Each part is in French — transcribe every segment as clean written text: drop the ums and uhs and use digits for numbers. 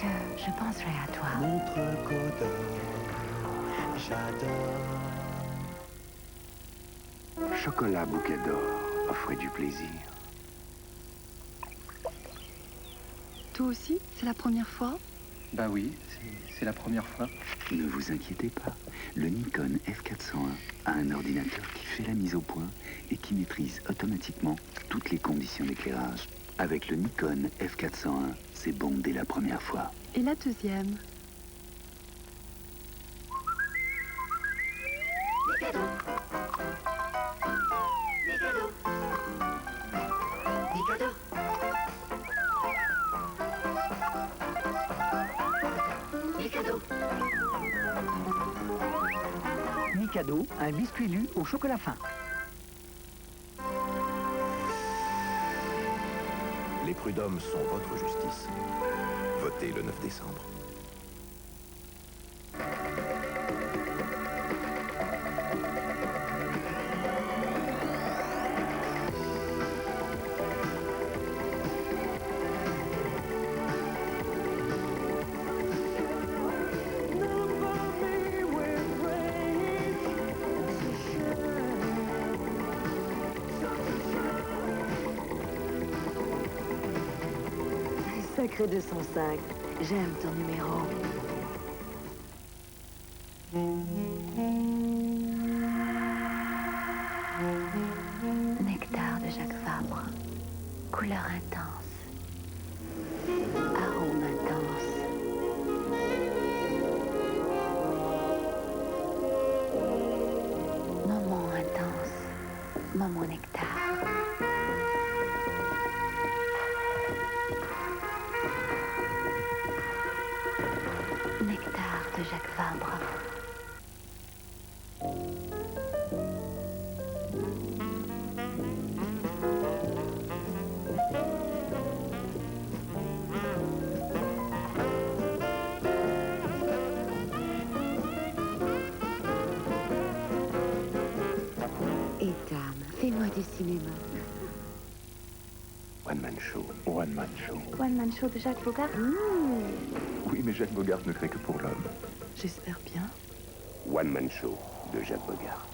je penserai à toi. Montre-Côte-d'Or, j'adore. Chocolat bouquet d'or, offrez du plaisir. Toi aussi, c'est la première fois? Bah oui, c'est la première fois. Ne vous inquiétez pas, le Nikon F401 a un ordinateur qui fait la mise au point et qui maîtrise automatiquement toutes les conditions d'éclairage. Avec le Nikon F401, c'est bon dès la première fois. Et la deuxième? Mikado, un biscuit lu au chocolat fin. Les prud'hommes sont votre justice. Votez le 9 décembre. Sacré 205, j'aime ton numéro. Nectar de Jacques Vabre, couleur intense, arôme intense. Moment intense, moment nectar. Nectar de Jacques Vabre. Ethan, fais-moi du cinéma. One Man Show, One Man Show. One Man Show de Jacques Bogart? Oui, mais Jacques Bogart ne crée que pour l'homme. J'espère bien. One Man Show de Jacques Bogart.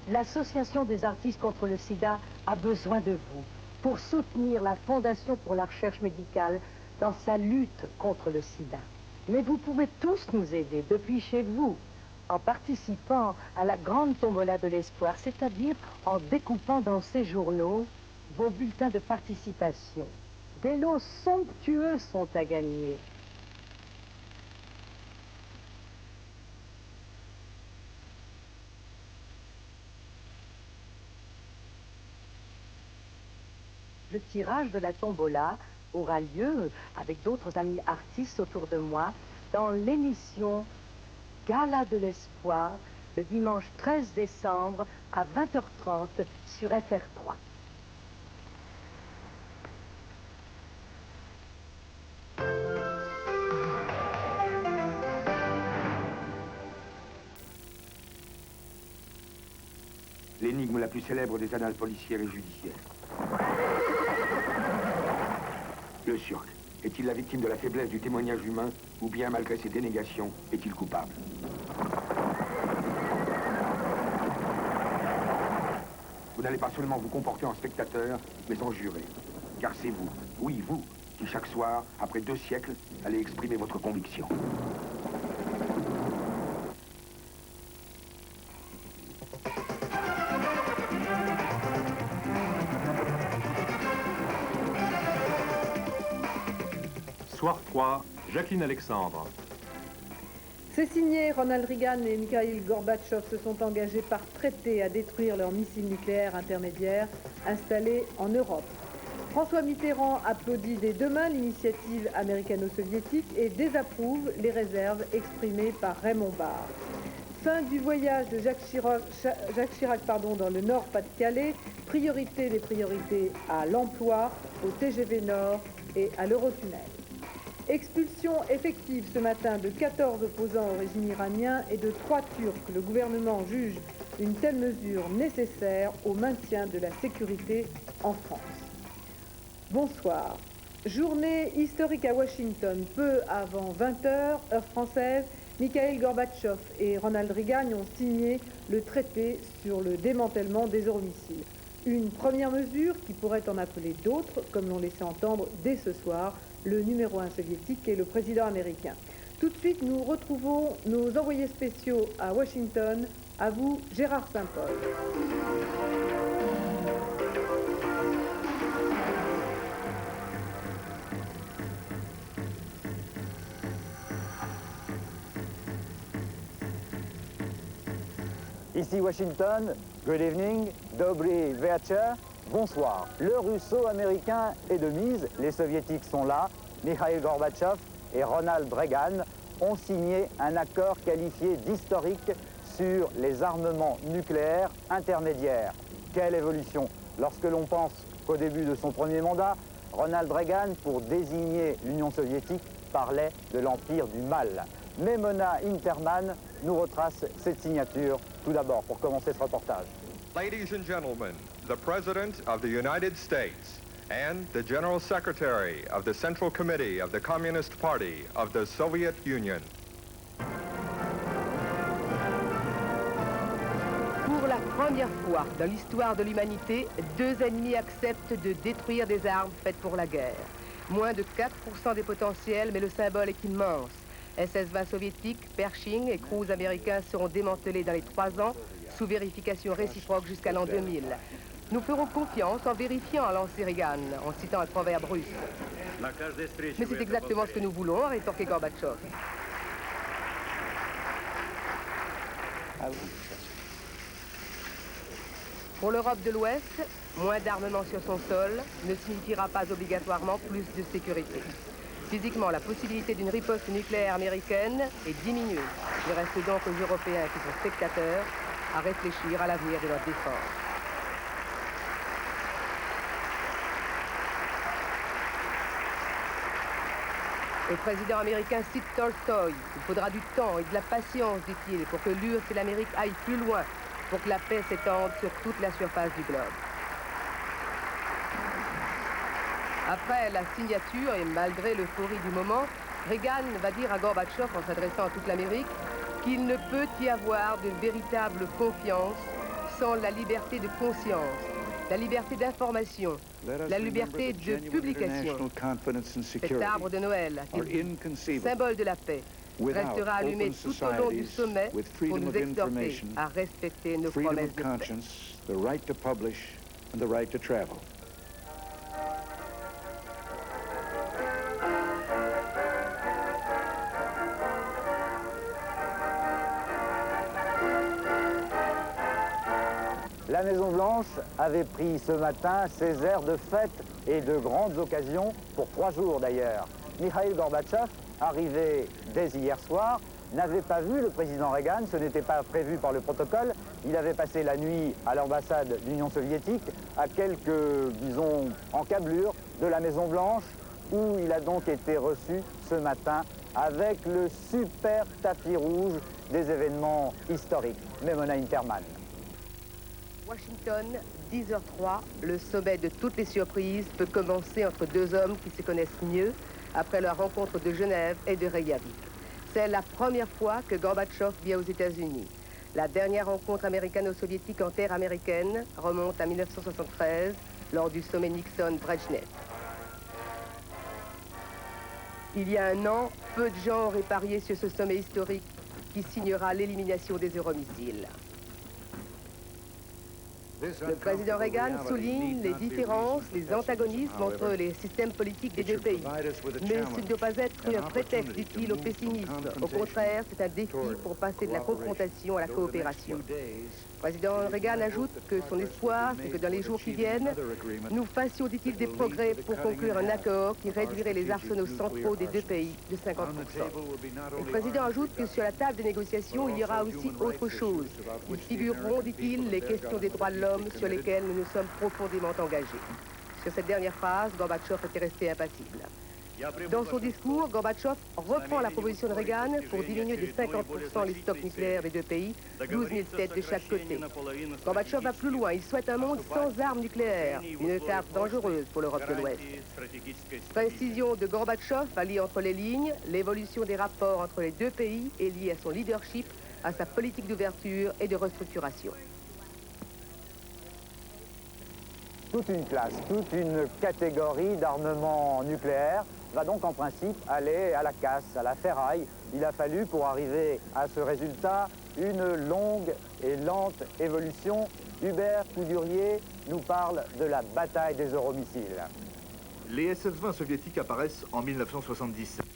L'Association des artistes contre le sida a besoin de vous pour soutenir la Fondation pour la recherche médicale dans sa lutte contre le sida. Mais vous pouvez tous nous aider depuis chez vous en participant à la grande tombola de l'espoir, c'est-à-dire en découpant dans ces journaux vos bulletins de participation. Des lots somptueux sont à gagner. Le tirage de la tombola aura lieu avec d'autres amis artistes autour de moi dans l'émission Gala de l'Espoir le dimanche 13 décembre à 20h30 sur FR3. L'énigme la plus célèbre des annales policières et judiciaires. Le Turc est-il la victime de la faiblesse du témoignage humain ou bien, malgré ses dénégations, est-il coupable? Vous n'allez pas seulement vous comporter en spectateur, mais en juré. Car c'est vous, oui vous, qui chaque soir, après 2 siècles, allez exprimer votre conviction. Soir 3, Jacqueline Alexandre. C'est signé, Ronald Reagan et Mikhaïl Gorbatchev se sont engagés par traité à détruire leurs missiles nucléaires intermédiaires installés en Europe. François Mitterrand applaudit des 2 mains l'initiative américano-soviétique et désapprouve les réserves exprimées par Raymond Barre. Fin du voyage de Jacques Chirac dans le Nord-Pas-de-Calais, priorité des priorités à l'emploi, au TGV Nord et à l'Eurotunnel. Expulsion effective ce matin de 14 opposants au régime iranien et de 3 Turcs. Le gouvernement juge une telle mesure nécessaire au maintien de la sécurité en France. Bonsoir. Journée historique à Washington, peu avant 20h, heure française, Mikhail Gorbatchev et Ronald Reagan ont signé le traité sur le démantèlement des euromissiles. Une première mesure qui pourrait en appeler d'autres, comme l'ont laissé entendre dès ce soir le numéro 1 soviétique et le président américain. Tout de suite, nous retrouvons nos envoyés spéciaux à Washington. À vous, Gérard Saint-Paul. Ici Washington, good evening, dobry večer, bonsoir. Le russo-américain est de mise, les soviétiques sont là, Mikhail Gorbatchev et Ronald Reagan ont signé un accord qualifié d'historique sur les armements nucléaires intermédiaires. Quelle évolution! Lorsque l'on pense qu'au début de son premier mandat, Ronald Reagan, pour désigner l'Union soviétique, parlait de l'empire du mal. Mais Mona Interman nous retrace cette signature, tout d'abord, pour commencer ce reportage. Ladies and gentlemen, the President of the United States and the General Secretary of the Central Committee of the Communist Party of the Soviet Union. Pour la première fois dans l'histoire de l'humanité, deux ennemis acceptent de détruire des armes faites pour la guerre. Moins de 4% des potentiels, mais le symbole est immense. SS-20 soviétiques, Pershing et Cruise américains seront démantelés dans les 3 ans, sous vérification réciproque jusqu'à l'an 2000. Nous ferons confiance en vérifiant, a lancé Reagan, en citant un proverbe russe. Mais c'est exactement ce que nous voulons, a rétorqué Gorbatchev. Pour l'Europe de l'Ouest, moins d'armement sur son sol ne signifiera pas obligatoirement plus de sécurité. Physiquement, la possibilité d'une riposte nucléaire américaine est diminuée. Il reste donc aux Européens qui sont spectateurs à réfléchir à l'avenir de leur défense. Le président américain cite Tolstoï. Il faudra du temps et de la patience, dit-il, pour que l'URSS et l'Amérique aillent plus loin, pour que la paix s'étende sur toute la surface du globe. Après la signature et malgré l'euphorie du moment, Reagan va dire à Gorbatchev, en s'adressant à toute l'Amérique, qu'il ne peut y avoir de véritable confiance sans la liberté de conscience, la liberté d'information, la liberté de publication. Cet arbre de Noël, symbole de la paix, restera allumé tout au long du sommet pour nous exhorter à respecter nos promesses de paix. La Maison-Blanche avait pris ce matin ses airs de fête et de grandes occasions, pour 3 jours d'ailleurs. Mikhail Gorbatchev, arrivé dès hier soir, n'avait pas vu le président Reagan, ce n'était pas prévu par le protocole. Il avait passé la nuit à l'ambassade de l'Union soviétique, à quelques, disons, encablures de la Maison-Blanche, où il a donc été reçu ce matin avec le super tapis rouge des événements historiques. Mona Interman. Washington, 10h03, le sommet de toutes les surprises peut commencer entre deux hommes qui se connaissent mieux après leur rencontre de Genève et de Reykjavik. C'est la première fois que Gorbatchev vient aux États-Unis. La dernière rencontre américano-soviétique en terre américaine remonte à 1973 lors du sommet Nixon-Brejnev. Il y a un an, peu de gens auraient parié sur ce sommet historique qui signera l'élimination des euromissiles. Le président Reagan souligne les différences, les antagonismes entre les systèmes politiques des deux pays. Mais ce ne doit pas être un prétexte, dit-il, au pessimisme. Au contraire, c'est un défi pour passer de la confrontation à la coopération. Le président Reagan ajoute que son espoir, c'est que dans les jours qui viennent, nous fassions, dit-il, des progrès pour conclure un accord qui réduirait les arsenaux centraux des deux pays de 50%. Le président ajoute que sur la table des négociations, il y aura aussi autre chose. Y figureront, dit-il, les questions des droits de l'homme sur lesquelles nous nous sommes profondément engagés. Sur cette dernière phrase, Gorbatchev était resté impassible. Dans son discours, Gorbatchev reprend la proposition de Reagan pour diminuer de 50% les stocks nucléaires des deux pays, 12 000 têtes de chaque côté. Gorbatchev va plus loin, il souhaite un monde sans armes nucléaires, une carte dangereuse pour l'Europe de l'Ouest. Précision de Gorbatchev à lire entre les lignes, l'évolution des rapports entre les deux pays est liée à son leadership, à sa politique d'ouverture et de restructuration. Toute une classe, toute une catégorie d'armement nucléaire va donc en principe aller à la casse, à la ferraille. Il a fallu, pour arriver à ce résultat, une longue et lente évolution. Hubert Coudurier nous parle de la bataille des euromissiles. Les SS-20 soviétiques apparaissent en 1977.